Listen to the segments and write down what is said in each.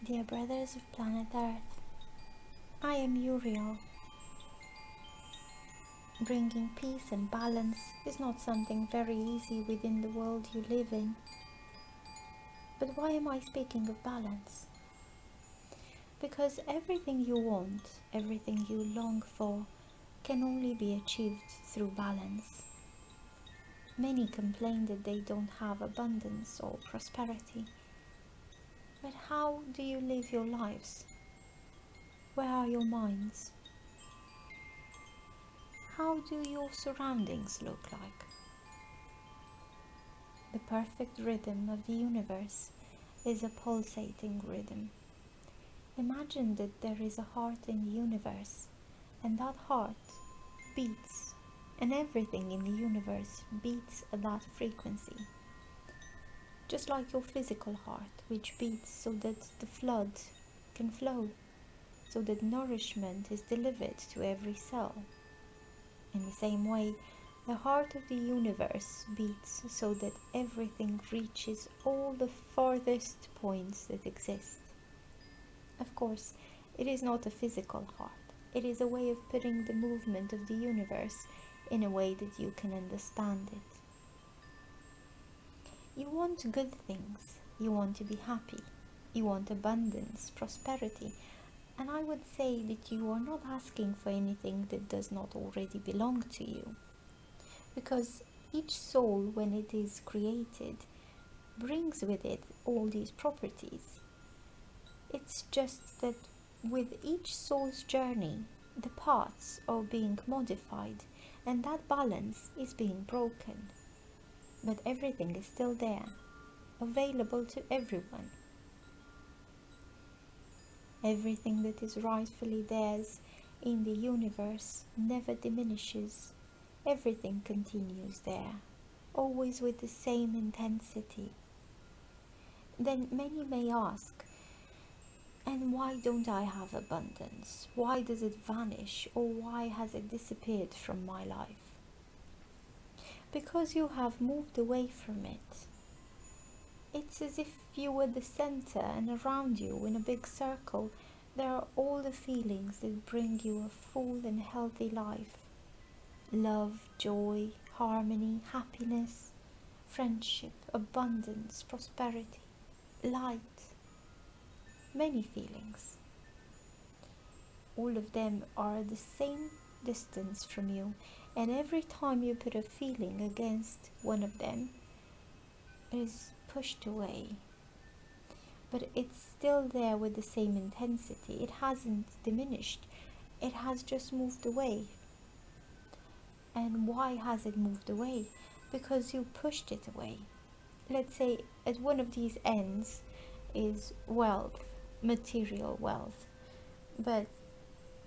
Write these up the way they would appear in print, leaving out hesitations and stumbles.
Dear brothers of planet Earth, I am Uriel. Bringing peace and balance is not something very easy within the world you live in. But why am I speaking of balance? Because everything you want, everything you long for, can only be achieved through balance. Many complain that they don't have abundance or prosperity. But how do you live your lives? Where are your minds? How do your surroundings look like? The perfect rhythm of the universe is a pulsating rhythm. Imagine that there is a heart in the universe, and that heart beats, and everything in the universe beats at that frequency. Just like your physical heart, which beats so that the flood can flow, so that nourishment is delivered to every cell. In the same way, the heart of the universe beats so that everything reaches all the farthest points that exist. Of course, it is not a physical heart. It is a way of putting the movement of the universe in a way that you can understand it. You want good things. You want to be happy. You want abundance, prosperity. And I would say that you are not asking for anything that does not already belong to you. Because each soul, when it is created, brings with it all these properties. It's just that with each soul's journey, the paths are being modified and that balance is being broken. But everything is still there, available to everyone. Everything that is rightfully theirs in the universe never diminishes. Everything continues there, always with the same intensity. Then many may ask, and why don't I have abundance? Why does it vanish, or why has it disappeared from my life? Because you have moved away from it. It's as if you were the center, and around you in a big circle there are all the feelings that bring you a full and healthy life. Love, joy, harmony, happiness, friendship, abundance, prosperity, light. Many feelings. All of them are at the same distance from you, and every time you put a feeling against one of them, it is pushed away. But it's still there with the same intensity. It hasn't diminished. It has just moved away. And why has it moved away? Because you pushed it away. Let's say at one of these ends is wealth, material wealth. But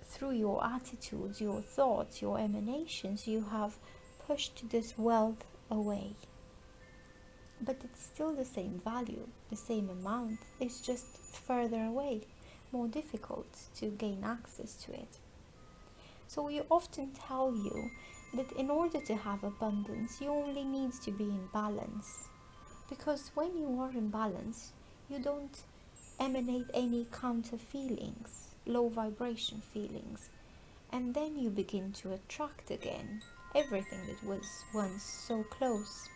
through your attitudes, your thoughts, your emanations, you have pushed this wealth away. But it's still the same value, the same amount. It's just further away, more difficult to gain access to it. So we often tell you that in order to have abundance, you only need to be in balance. Because when you are in balance, you don't emanate any counter feelings, low vibration feelings. And then you begin to attract again everything that was once so close.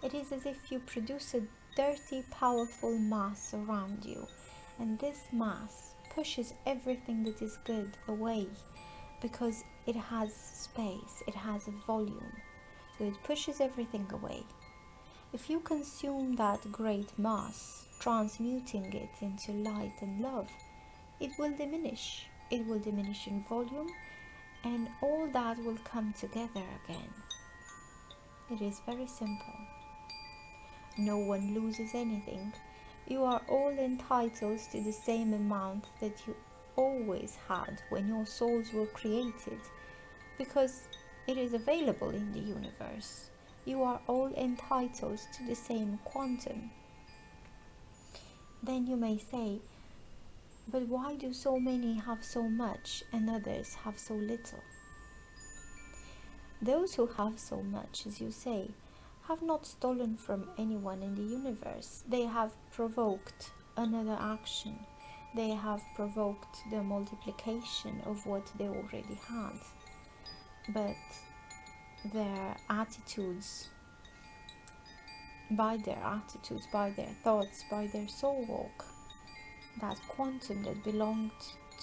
It is as if you produce a dirty, powerful mass around you, and this mass pushes everything that is good away because it has space, it has a volume, so it pushes everything away. If you consume that great mass, transmuting it into light and love, it will diminish. It will diminish in volume, and all that will come together again. It is very simple. No one loses anything. You are all entitled to the same amount that you always had when your souls were created, because it is available in the universe. You are all entitled to the same quantum. Then you may say, but why do so many have so much and others have so little? Those who have so much, as you say, have not stolen from anyone in the universe. They have provoked another action. They have provoked the multiplication of what they already had. But their attitudes, by their thoughts, by their soul walk, that quantum that belonged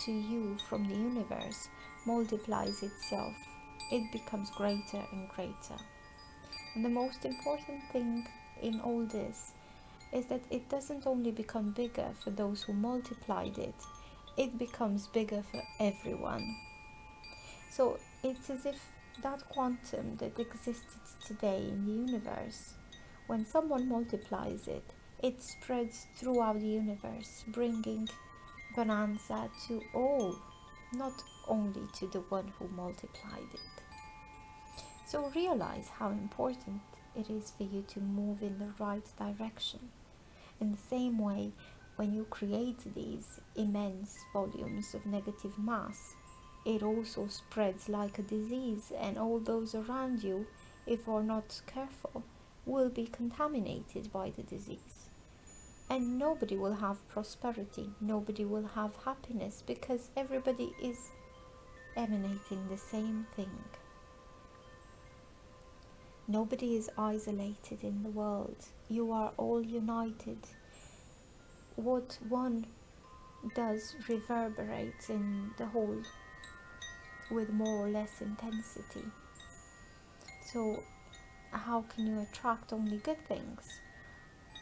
to you from the universe multiplies itself. It becomes greater and greater. And the most important thing in all this is that it doesn't only become bigger for those who multiplied it, it becomes bigger for everyone. So it's as if that quantum that existed today in the universe, when someone multiplies it, it spreads throughout the universe, bringing bonanza to all, not only to the one who multiplied it. So realize how important it is for you to move in the right direction. In the same way, when you create these immense volumes of negative mass, it also spreads like a disease, and all those around you, if are not careful, will be contaminated by the disease. And nobody will have prosperity, nobody will have happiness, because everybody is emanating the same thing. Nobody is isolated in the world. You are all united. What one does reverberates in the whole with more or less intensity. So how can you attract only good things?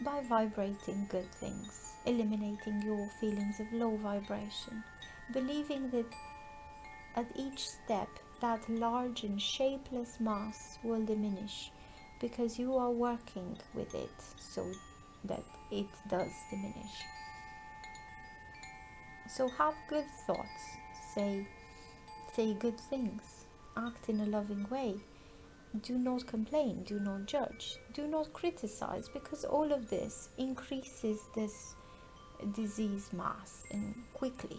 By vibrating good things, eliminating your feelings of low vibration, believing that at each step that large and shapeless mass will diminish, because you are working with it so that it does diminish. So have good thoughts, say good things, act in a loving way. Do not complain, do not judge, do not criticize, because all of this increases this disease mass and quickly.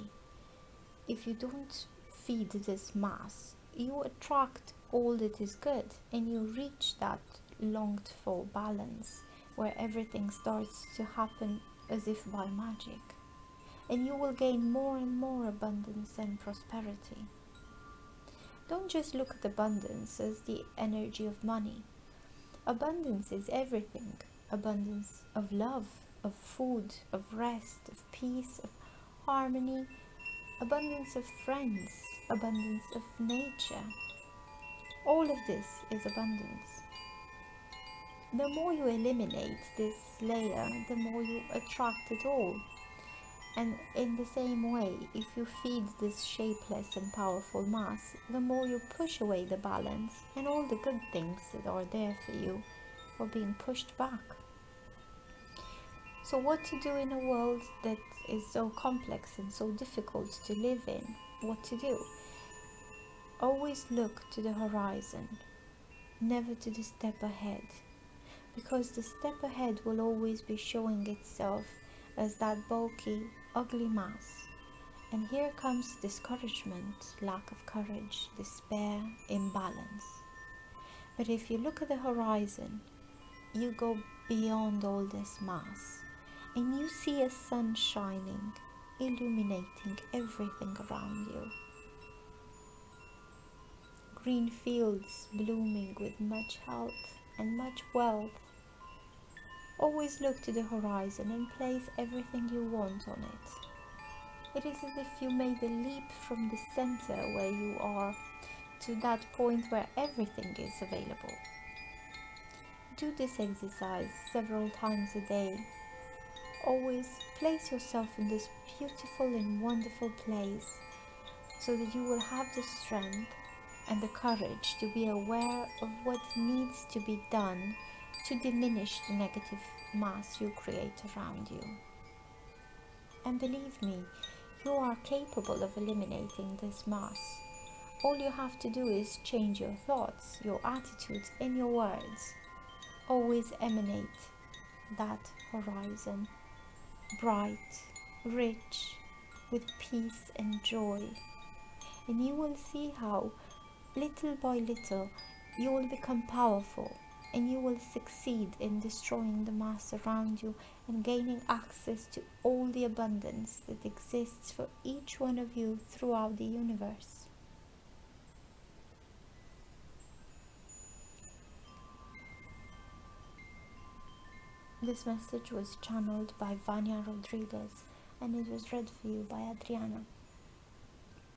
If you don't feed this mass, you attract all that is good, and you reach that longed for balance where everything starts to happen as if by magic, and you will gain more and more abundance and prosperity. Don't just look at abundance as the energy of money. Abundance is everything. Abundance of love, of food, of rest, of peace, of harmony, abundance of friends, abundance of nature. All of this is abundance. The more you eliminate this layer, the more you attract it all. And in the same way, if you feed this shapeless and powerful mass, the more you push away the balance, and all the good things that are there for you are being pushed back. So what to do in a world that is so complex and so difficult to live in? What to do? Always look to the horizon, never to the step ahead, because the step ahead will always be showing itself as that bulky, ugly mass. And here comes discouragement, lack of courage, despair, imbalance. But if you look at the horizon, you go beyond all this mass, and you see a sun shining, illuminating everything around you. Green fields blooming with much health and much wealth. Always look to the horizon and place everything you want on it. It is as if you made a leap from the center where you are to that point where everything is available. Do this exercise several times a day. Always place yourself in this beautiful and wonderful place so that you will have the strength and the courage to be aware of what needs to be done to diminish the negative mass you create around you. And believe me, you are capable of eliminating this mass. All you have to do is change your thoughts, your attitudes, and your words. Always emanate that horizon, bright, rich, with peace and joy. And you will see how, little by little, you will become powerful. and you will succeed in destroying the mass around you and gaining access to all the abundance that exists for each one of you throughout the universe. This message was channeled by Vania Rodrigues, and it was read for you by Adriana.